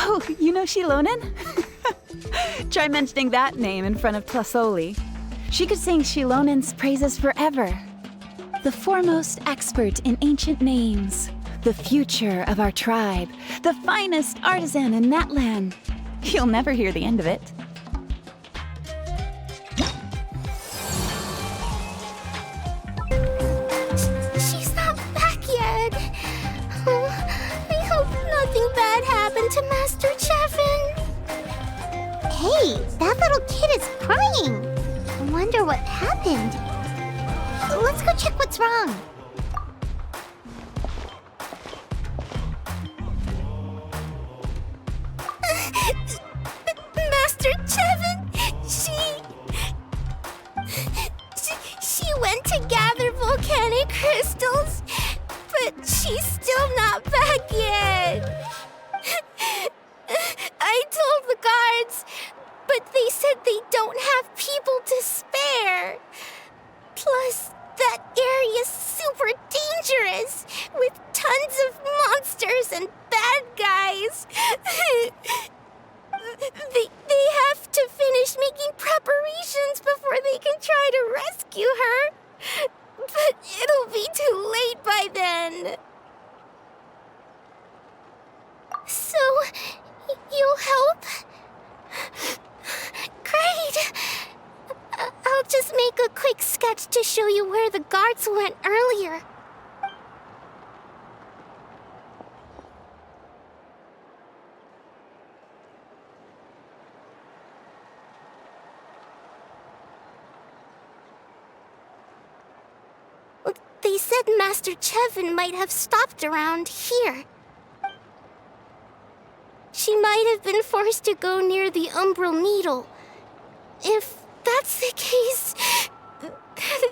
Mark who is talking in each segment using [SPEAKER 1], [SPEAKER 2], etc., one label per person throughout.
[SPEAKER 1] Oh, you know XILONEN? Try mentioning that name in front of Tlazolli. She could sing XILONEN's praises forever. The foremost expert in ancient names, the future of our tribe, the finest artisan in Natlan. You'll never hear the end of it.
[SPEAKER 2] She's not back yet. Oh, I hope nothing bad happened to Master Cheven. Hey, that little kid is crying. I wonder what happened. Let's go check what's wrong. Master Cheven, she went to gather volcanic crystals, but she's still not back yet. I told the guards, but they said they don't have people to spare. Plus, that area's super dangerous, with tons of monsters and bad guys. They have to finish making preparations before they can try to rescue her. But it'll be too late by then. So, you'll help? Great! I'll just make a quick sketch to show you where the guards went earlier. They said Master Cheven might have stopped around here. She might have been forced to go near the Umbral Needle. If that's the case,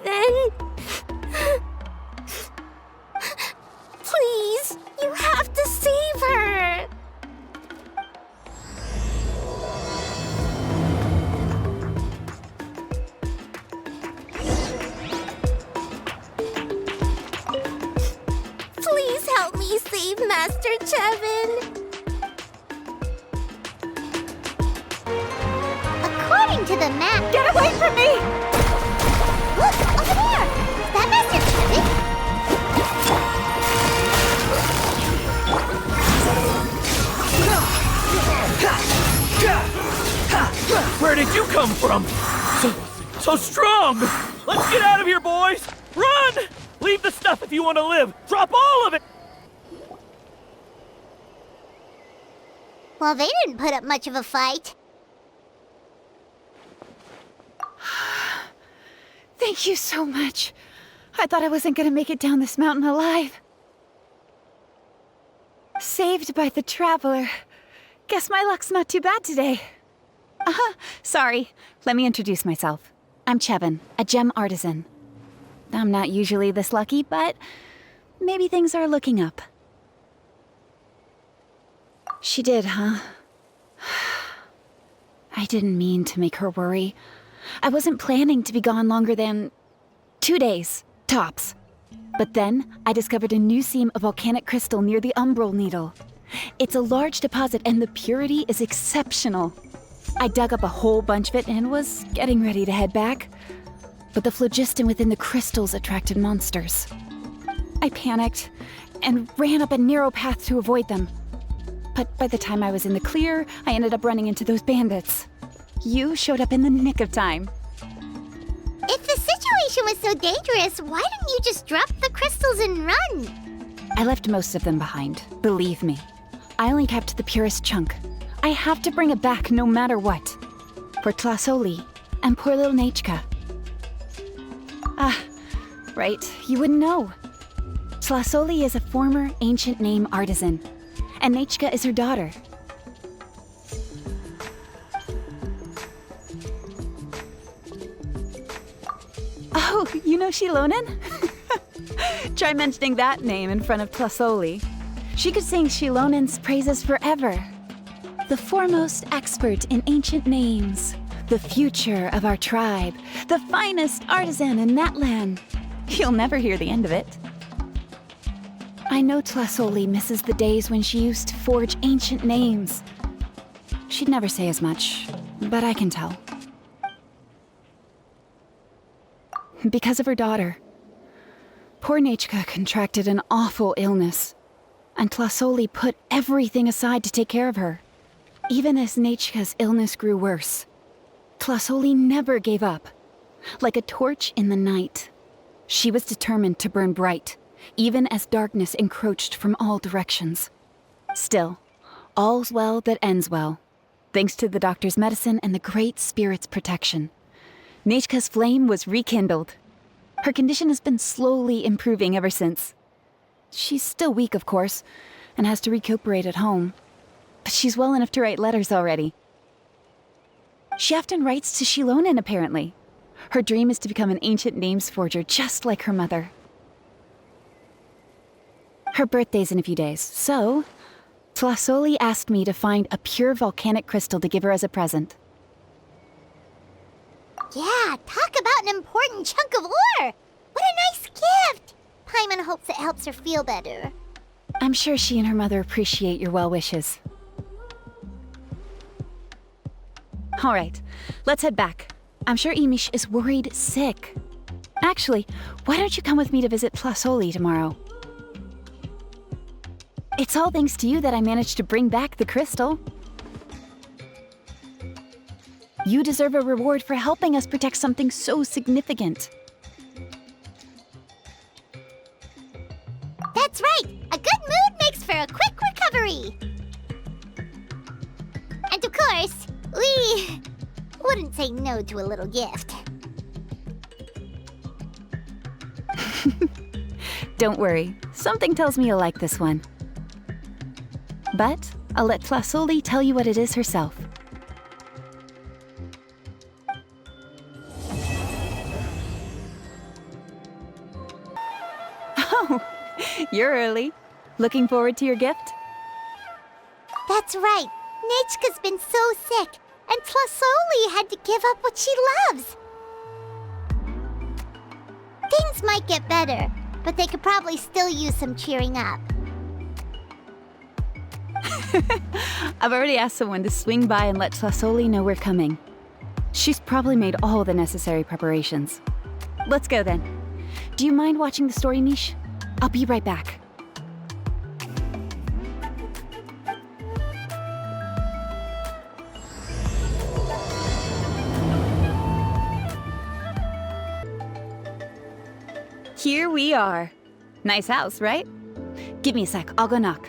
[SPEAKER 2] then... Please, you have to save her! Please help me save Master Cheven! According to the map...
[SPEAKER 1] Get away from me!
[SPEAKER 2] Look, over there! Is that Master
[SPEAKER 3] Cheven? Where did you come from? So strong! Let's get out of here, boys! Run! Leave the stuff if you want to live! Drop all of it!
[SPEAKER 2] Well, they didn't put up much of a fight.
[SPEAKER 1] Thank you so much. I thought I wasn't gonna make it down this mountain alive. Saved by the Traveler. Guess my luck's not too bad today. Sorry. Let me introduce myself. I'm Cheven, a gem artisan. I'm not usually this lucky, but maybe things are looking up. She did, huh? I didn't mean to make her worry. I wasn't planning to be gone longer than 2 days, tops. But then, I discovered a new seam of volcanic crystal near the Umbral Needle. It's a large deposit and the purity is exceptional. I dug up a whole bunch of it and was getting ready to head back. But the phlogiston within the crystals attracted monsters. I panicked and ran up a narrow path to avoid them. But by the time I was in the clear, I ended up running into those bandits. You showed up in the nick of time.
[SPEAKER 2] If the situation was so dangerous, why didn't you just drop the crystals and run?
[SPEAKER 1] I left most of them behind, believe me. I only kept the purest chunk. I have to bring it back no matter what. For Tlazolli and poor little Nechka. Right, you wouldn't know. Tlazolli is a former ancient name artisan, and Nechka is her daughter. Oh, you know XILONEN? Try mentioning that name in front of Tlazolli. She could sing XILONEN's praises forever. The foremost expert in ancient names, the future of our tribe, the finest artisan in Natlan. You'll never hear the end of it. I know Tlazolli misses the days when she used to forge ancient names, She'd never say as much, but I can tell. Because of her daughter. Poor Nechka contracted an awful illness, and Tlazolli put everything aside to take care of her. Even as Nechka's illness grew worse, Tlazolli never gave up. Like a torch in the night, she was determined to burn bright, even as darkness encroached from all directions. Still, all's well that ends well. Thanks to the doctor's medicine and the Great Spirit's protection, Nechka's flame was rekindled. Her condition has been slowly improving ever since. She's still weak, of course, and has to recuperate at home. But she's well enough to write letters already. She often writes to XILONEN, apparently. Her dream is to become an ancient names forger, just like her mother. Her birthday's in a few days, so Tlazolli asked me to find a pure volcanic crystal to give her as a present.
[SPEAKER 2] Yeah, talk about an important chunk of ore! What a nice gift! Paimon hopes it helps her feel better.
[SPEAKER 1] I'm sure she and her mother appreciate your well wishes. All right, let's head back. I'm sure Imish is worried sick. Actually, why don't you come with me to visit Tlazolli tomorrow? It's all thanks to you that I managed to bring back the crystal. You deserve a reward for helping us protect something so significant.
[SPEAKER 2] That's right! A good mood makes for a quick recovery! And of course, we wouldn't say no to a little gift.
[SPEAKER 1] Don't worry, something tells me you'll like this one. But I'll let Tlazolli tell you what it is herself. Oh, you're early. Looking forward to your gift?
[SPEAKER 2] That's right. Nechka's been so sick, and Tlazolli had to give up what she loves. Things might get better, but they could probably still use some cheering up.
[SPEAKER 1] I've already asked someone to swing by and let Tlazolli know we're coming. She's probably made all the necessary preparations. Let's go then. Do you mind watching the story niche? I'll be right back. Here we are. Nice house, right? Give me a sec, I'll go knock.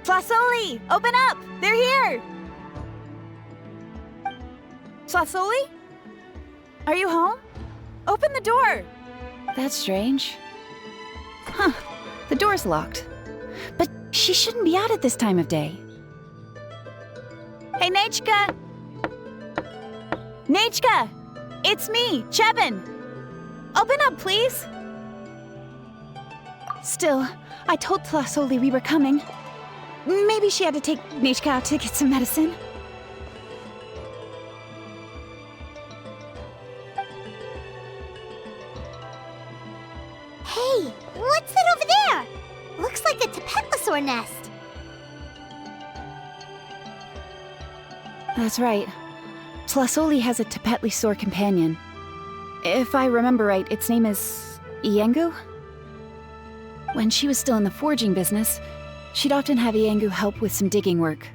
[SPEAKER 1] Tlazolli! Open up! They're here! Tlazolli? Are you home? Open the door! That's strange. Huh, the door's locked. But she shouldn't be out at this time of day. Hey, Nechka! Nechka! It's me, Cheven! Open up, please! Still, I told Tlazolli we were coming. Maybe she had to take Nechka out to get some medicine.
[SPEAKER 2] Hey, what's that over there? Looks like a Tlazolli nest.
[SPEAKER 1] That's right. Tlazolli has a Tlazolli companion. If I remember right, its name is Iengu? When she was still in the forging business, she'd often have Iengu help with some digging work.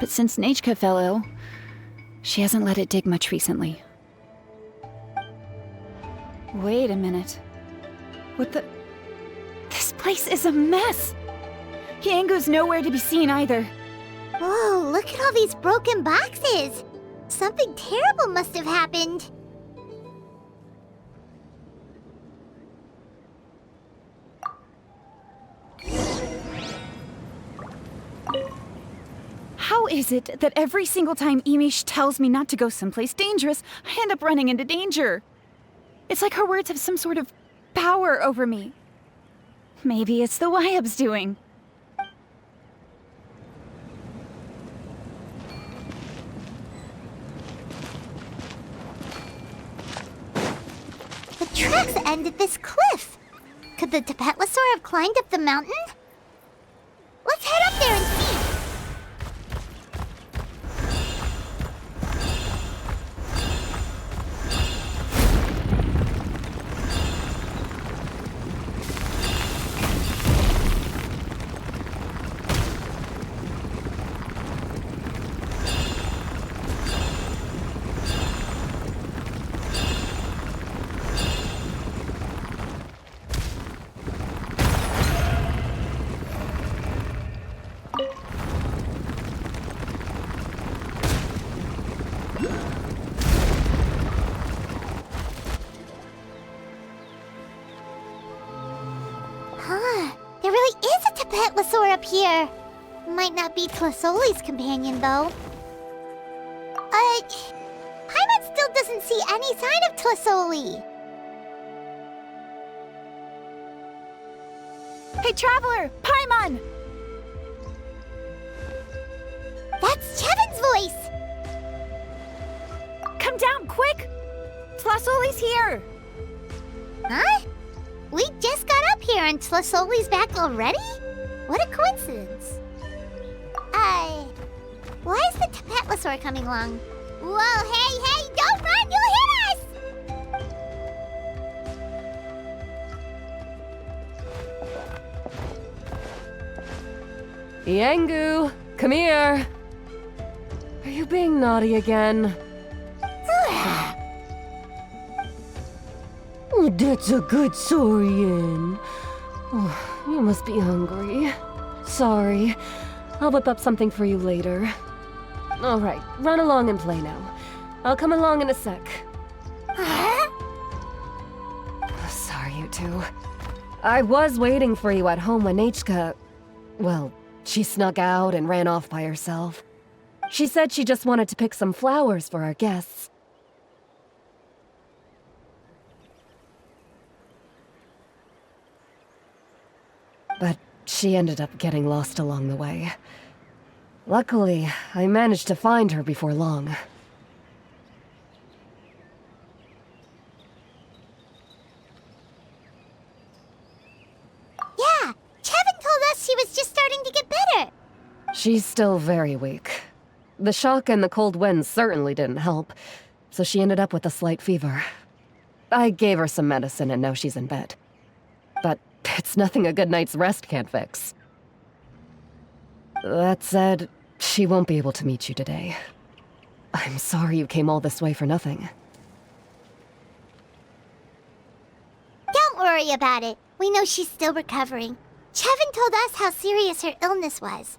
[SPEAKER 1] But since Nechka fell ill, she hasn't let it dig much recently. Wait a minute. What the... This place is a mess! Iengu's nowhere to be seen either.
[SPEAKER 2] Whoa, look at all these broken boxes! Something terrible must have happened.
[SPEAKER 1] How is it that every single time Imish tells me not to go someplace dangerous, I end up running into danger? It's like her words have some sort of power over me. Maybe it's the Wyab's doing.
[SPEAKER 2] The tracks end at this cliff. Could the Tlazolli have climbed up the mountain? Let's head up there and see. There really is a Tlazolli up here. Might not be Tlazolli's companion, though. Paimon still doesn't see any sign of Tlazolli.
[SPEAKER 1] Hey, Traveler! Paimon!
[SPEAKER 2] That's Cheven's voice!
[SPEAKER 1] Come down, quick! Tlazolli's here!
[SPEAKER 2] Huh? We just got up here and Tlazolli's back already? What a coincidence. Why is the Tlazolli coming along? Whoa, hey, don't run! You'll hit us!
[SPEAKER 4] Yangu, come here. Are you being naughty again? Oh, that's a good saurian. Oh, you must be hungry. Sorry. I'll whip up something for you later. All right, run along and play now. I'll come along in a sec. Sorry, you two. I was waiting for you at home when Nechka... Well, she snuck out and ran off by herself. She said she just wanted to pick some flowers for our guests. But she ended up getting lost along the way. Luckily, I managed to find her before long.
[SPEAKER 2] Yeah, Cheven told us she was just starting to get better.
[SPEAKER 4] She's still very weak. The shock and the cold winds certainly didn't help, so she ended up with a slight fever. I gave her some medicine and now she's in bed. But it's nothing a good night's rest can't fix. That said, she won't be able to meet you today. I'm sorry you came all this way for nothing.
[SPEAKER 2] Don't worry about it. We know she's still recovering. Cheven told us how serious her illness was.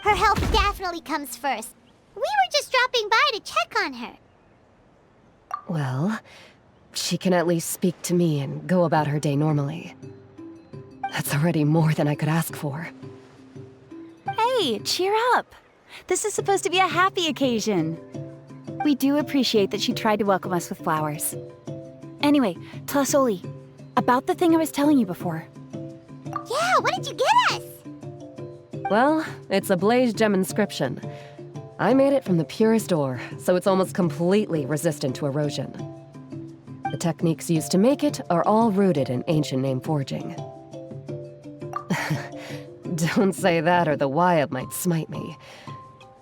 [SPEAKER 2] Her health definitely comes first. We were just dropping by to check on her.
[SPEAKER 4] Well, she can at least speak to me and go about her day normally. That's already more than I could ask for.
[SPEAKER 1] Hey, cheer up! This is supposed to be a happy occasion. We do appreciate that she tried to welcome us with flowers. Anyway, Tlazolli, about the thing I was telling you before.
[SPEAKER 2] Yeah, what did you get us?
[SPEAKER 4] Well, it's a Blazegem Inscription. I made it from the purest ore, so it's almost completely resistant to erosion. The techniques used to make it are all rooted in ancient name forging. Don't say that or the Wyab might smite me.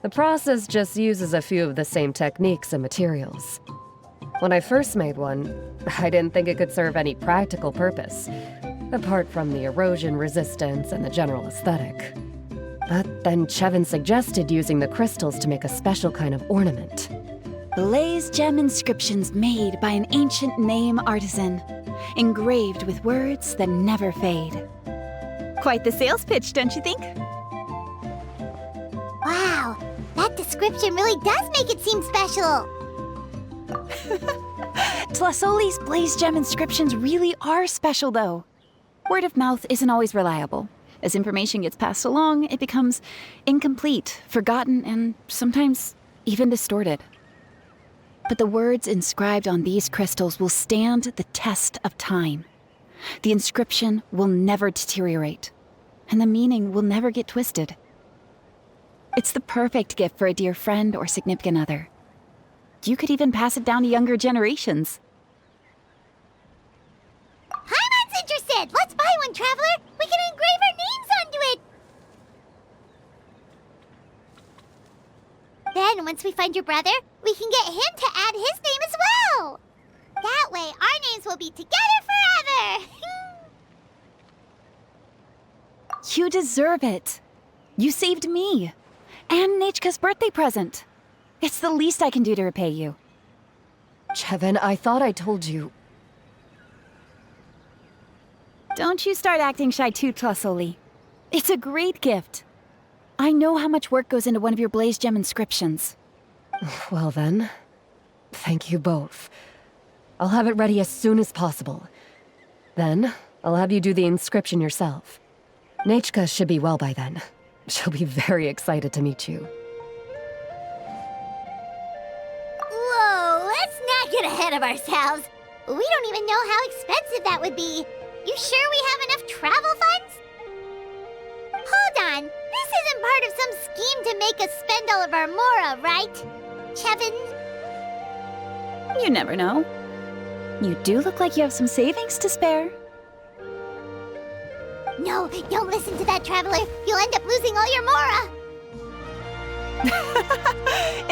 [SPEAKER 4] The process just uses a few of the same techniques and materials. When I first made one, I didn't think it could serve any practical purpose, apart from the erosion resistance and the general aesthetic. But then Cheven suggested using the crystals to make a special kind of ornament.
[SPEAKER 1] Blazegem inscriptions made by an ancient name artisan, engraved with words that never fade. Quite the sales pitch, don't you think?
[SPEAKER 2] Wow, that description really does make it seem special.
[SPEAKER 1] Tlazolli's Blazegem inscriptions really are special, though. Word of mouth isn't always reliable. As information gets passed along, it becomes incomplete, forgotten, and sometimes even distorted. But the words inscribed on these crystals will stand the test of time. The inscription will never deteriorate, and the meaning will never get twisted. It's the perfect gift for a dear friend or significant other. You could even pass it down to younger generations.
[SPEAKER 2] buy one, Traveler. We can engrave our names onto it. Then, once we find your brother, we can get him to add his name as well. That way, our names will be together forever.
[SPEAKER 1] You deserve it. You saved me. And Nechka's birthday present. It's the least I can do to repay you.
[SPEAKER 4] Cheven, I thought I told you.
[SPEAKER 1] Don't you start acting shy too, Tlazolli. It's a great gift. I know how much work goes into one of your Blazegem inscriptions.
[SPEAKER 4] Well then, thank you both. I'll have it ready as soon as possible. Then, I'll have you do the inscription yourself. Nechka should be well by then. She'll be very excited to meet you.
[SPEAKER 2] Whoa, let's not get ahead of ourselves. We don't even know how expensive that would be. You sure we have enough travel funds? Hold on, this isn't part of some scheme to make us spend all of our mora, right? Cheven?
[SPEAKER 1] You never know. You do look like you have some savings to spare.
[SPEAKER 2] No, don't listen to that, Traveler. You'll end up losing all your mora.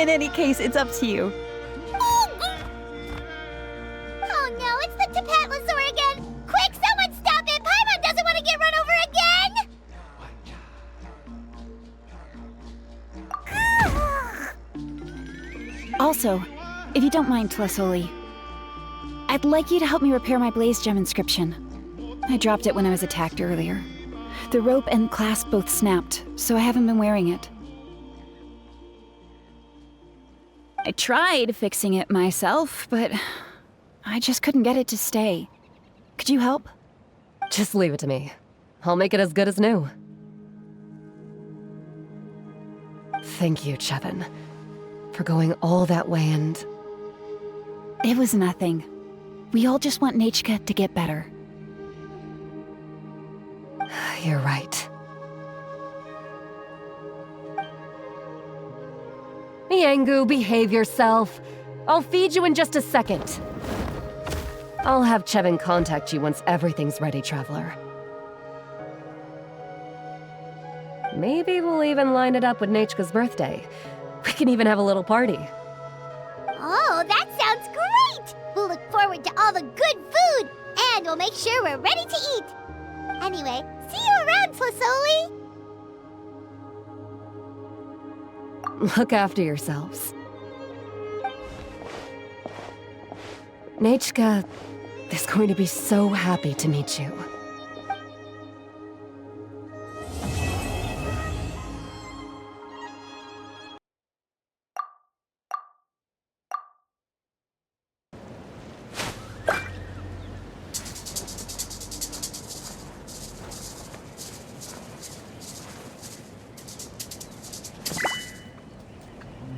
[SPEAKER 1] In any case, it's up to you.
[SPEAKER 2] Oh no, it's the Tlazolli again! Quick, someone stop it! Paimon doesn't want to get run over again!
[SPEAKER 1] Also, if you don't mind, Tlazolli, I'd like you to help me repair my Blazegem inscription. I dropped it when I was attacked earlier. The rope and clasp both snapped, so I haven't been wearing it. I tried fixing it myself, but I just couldn't get it to stay. Could you help?
[SPEAKER 4] Just leave it to me. I'll make it as good as new. Thank you, Cheven, for going all that way and...
[SPEAKER 1] It was nothing. We all just want Nechka to get better.
[SPEAKER 4] You're right. Miangu, behave yourself. I'll feed you in just a second. I'll have Cheven contact you once everything's ready, Traveler. Maybe we'll even line it up with Nechka's birthday. We can even have a little party.
[SPEAKER 2] Oh, that sounds great! We'll look forward to all the good food, and we'll make sure we're ready to eat. Anyway, see you around, Tlazolli!
[SPEAKER 4] Look after yourselves. Nechka is going to be so happy to meet you.